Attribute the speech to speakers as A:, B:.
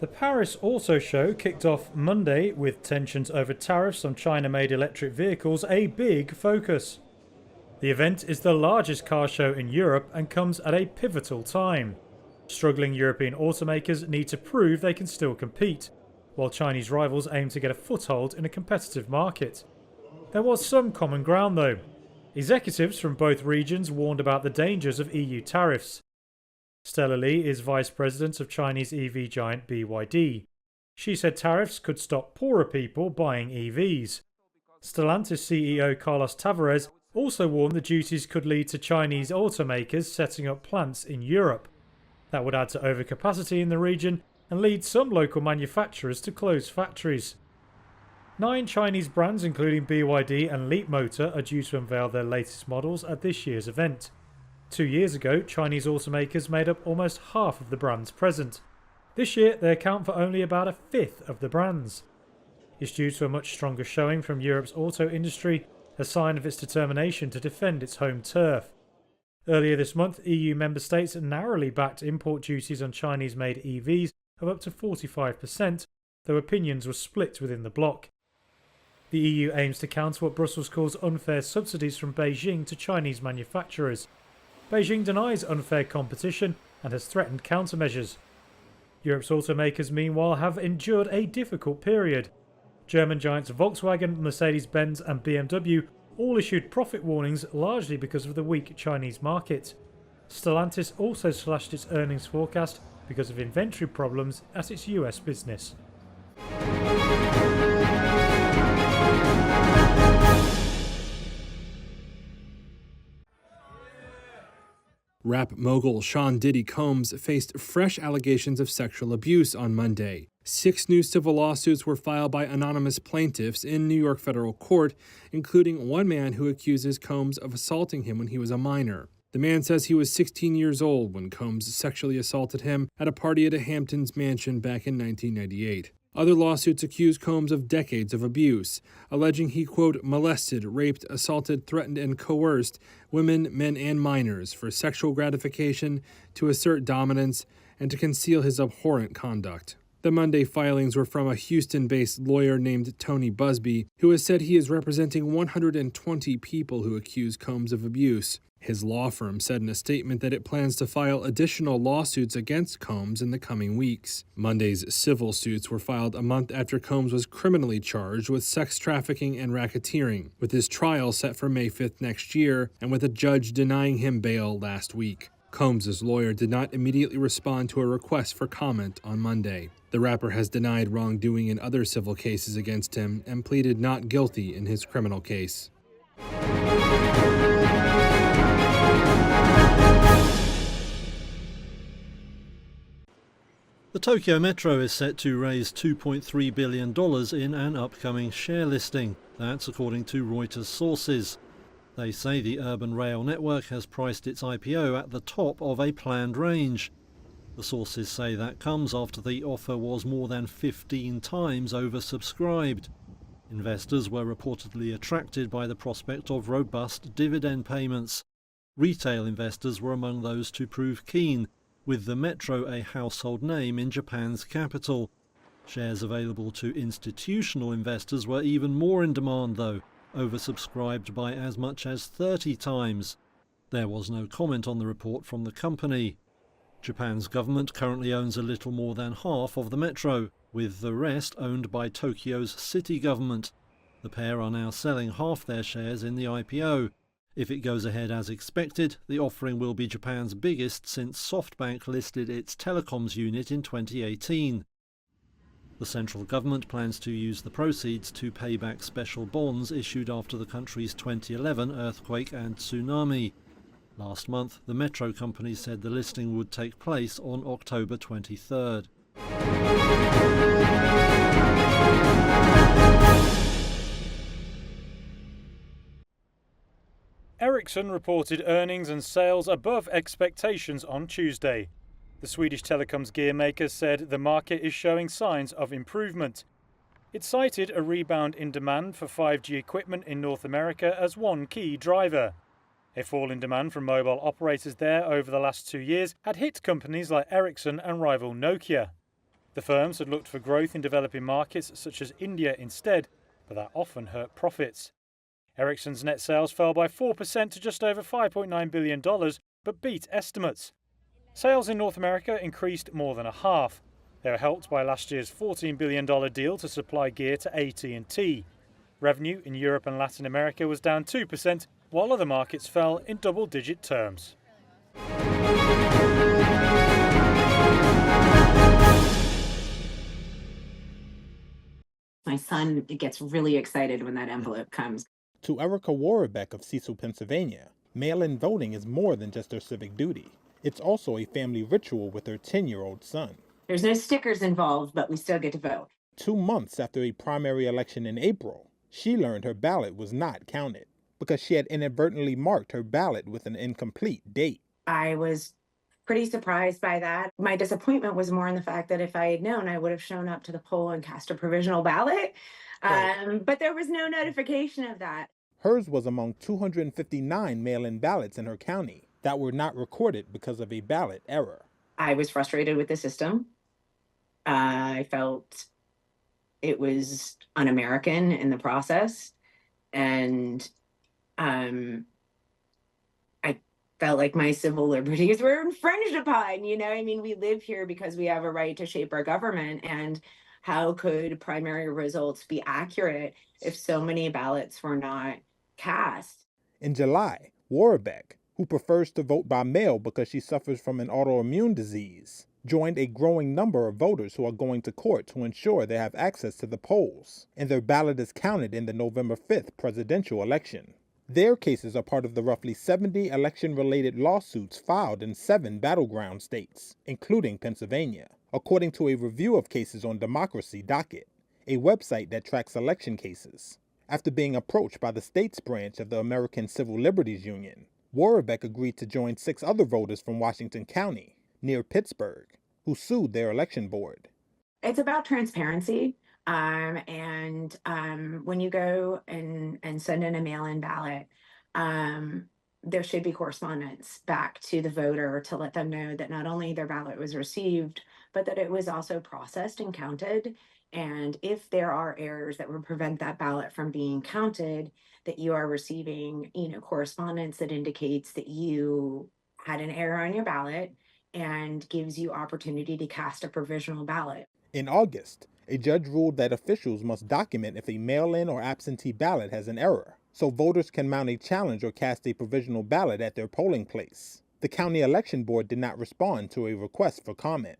A: The Paris Auto Show kicked off Monday with tensions over tariffs on China-made electric vehicles a big focus. The event is the largest car show in Europe and comes at a pivotal time. Struggling European automakers need to prove they can still compete, while Chinese rivals aim to get a foothold in a competitive market. There was some common ground though. Executives from both regions warned about the dangers of EU tariffs. Stella Li is vice president of Chinese EV giant BYD. She said tariffs could stop poorer people buying EVs. Stellantis CEO Carlos Tavares also warned the duties could lead to Chinese automakers setting up plants in Europe. That would add to overcapacity in the region and lead some local manufacturers to close factories. 9 Chinese brands, including BYD and Leapmotor, are due to unveil their latest models at this year's event. 2 years ago, Chinese automakers made up almost half of the brands present. This year, they account for only about a fifth of the brands. It's due to a much stronger showing from Europe's auto industry, a sign of its determination to defend its home turf. Earlier this month, EU member states narrowly backed import duties on Chinese-made EVs of up to 45%, though opinions were split within the bloc. The EU aims to counter what Brussels calls unfair subsidies from Beijing to Chinese manufacturers. Beijing denies unfair competition and has threatened countermeasures. Europe's automakers, meanwhile, have endured a difficult period. German giants Volkswagen, Mercedes-Benz and BMW all issued profit warnings largely because of the weak Chinese market. Stellantis also slashed its earnings forecast because of inventory problems at its US business.
B: Rap mogul Sean Diddy Combs faced fresh allegations of sexual abuse on Monday. 6 new civil lawsuits were filed by anonymous plaintiffs in New York federal court, including one man who accuses Combs of assaulting him when he was a minor. The man says he was 16 years old when Combs sexually assaulted him at a party at a Hamptons mansion back in 1998. Other lawsuits accuse Combs of decades of abuse, alleging he, quote, molested, raped, assaulted, threatened, and coerced women, men, and minors for sexual gratification, to assert dominance, and to conceal his abhorrent conduct. The Monday filings were from a Houston-based lawyer named Tony Busby, who has said he is representing 120 people who accuse Combs of abuse. His law firm said in a statement that it plans to file additional lawsuits against Combs in the coming weeks. Monday's civil suits were filed a month after Combs was criminally charged with sex trafficking and racketeering, with his trial set for May 5th next year, and with a judge denying him bail last week. Combs' lawyer did not immediately respond to a request for comment on Monday. The rapper has denied wrongdoing in other civil cases against him and pleaded not guilty in his criminal case.
C: The Tokyo Metro is set to raise $2.3 billion in an upcoming share listing. That's according to Reuters sources. They say the urban rail network has priced its IPO at the top of a planned range. The sources say that comes after the offer was more than 15 times oversubscribed. Investors were reportedly attracted by the prospect of robust dividend payments. Retail investors were among those to prove keen, with the Metro a household name in Japan's capital. Shares available to institutional investors were even more in demand though, oversubscribed by as much as 30 times. There was no comment on the report from the company. Japan's government currently owns a little more than half of the Metro, with the rest owned by Tokyo's city government. The pair are now selling half their shares in the IPO. If it goes ahead as expected, the offering will be Japan's biggest since SoftBank listed its telecoms unit in 2018. The central government plans to use the proceeds to pay back special bonds issued after the country's 2011 earthquake and tsunami. Last month, the Metro company said the listing would take place on October 23rd.
A: Ericsson reported earnings and sales above expectations on Tuesday. The Swedish telecoms gear maker said the market is showing signs of improvement. It cited a rebound in demand for 5G equipment in North America as one key driver. A fall in demand from mobile operators there over the last 2 years had hit companies like Ericsson and rival Nokia. The firms had looked for growth in developing markets such as India instead, but that often hurt profits. Ericsson's net sales fell by 4% to just over $5.9 billion, but beat estimates. Sales in North America increased more than a half. They were helped by last year's $14 billion deal to supply gear to AT&T. Revenue in Europe and Latin America was down 2%, while other markets fell in double-digit terms.
D: My son gets really excited when that envelope comes.
E: To Erica Warbeck of Cecil, Pennsylvania, mail-in voting is more than just their civic duty. It's also a family ritual with her 10-year-old son.
D: There's no stickers involved, but we still get to vote.
E: 2 months after a primary election in April, she learned her ballot was not counted because she had inadvertently marked her ballot with an incomplete date.
D: I was pretty surprised by that. My disappointment was more in the fact that if I had known, I would have shown up to the poll and cast a provisional ballot. Right. But there was no notification of that.
E: Hers was among 259 mail-in ballots in her county that were not recorded because of a ballot error.
D: I was frustrated with the system. I felt it was un-American in the process. And I felt like my civil liberties were infringed upon. You know, I mean, we live here because we have a right to shape our government. And how could primary results be accurate if so many ballots were not cast?
E: In July, Warbeck, who prefers to vote by mail because she suffers from an autoimmune disease, joined a growing number of voters who are going to court to ensure they have access to the polls, and their ballot is counted in the November 5th presidential election. Their cases are part of the roughly 70 election-related lawsuits filed in 7 battleground states, including Pennsylvania, according to a review of cases on Democracy Docket, a website that tracks election cases. After being approached by the state's branch of the American Civil Liberties Union, Warbeck agreed to join 6 other voters from Washington County, near Pittsburgh, who sued their election board.
D: It's about transparency. When you go and send in a mail-in ballot, there should be correspondence back to the voter to let them know that not only their ballot was received, but that it was also processed and counted. And if there are errors that would prevent that ballot from being counted, that you are receiving, correspondence that indicates that you had an error on your ballot and gives you opportunity to cast a provisional ballot.
E: In August, a judge ruled that officials must document if a mail-in or absentee ballot has an error, so voters can mount a challenge or cast a provisional ballot at their polling place. The county election board did not respond to a request for comment.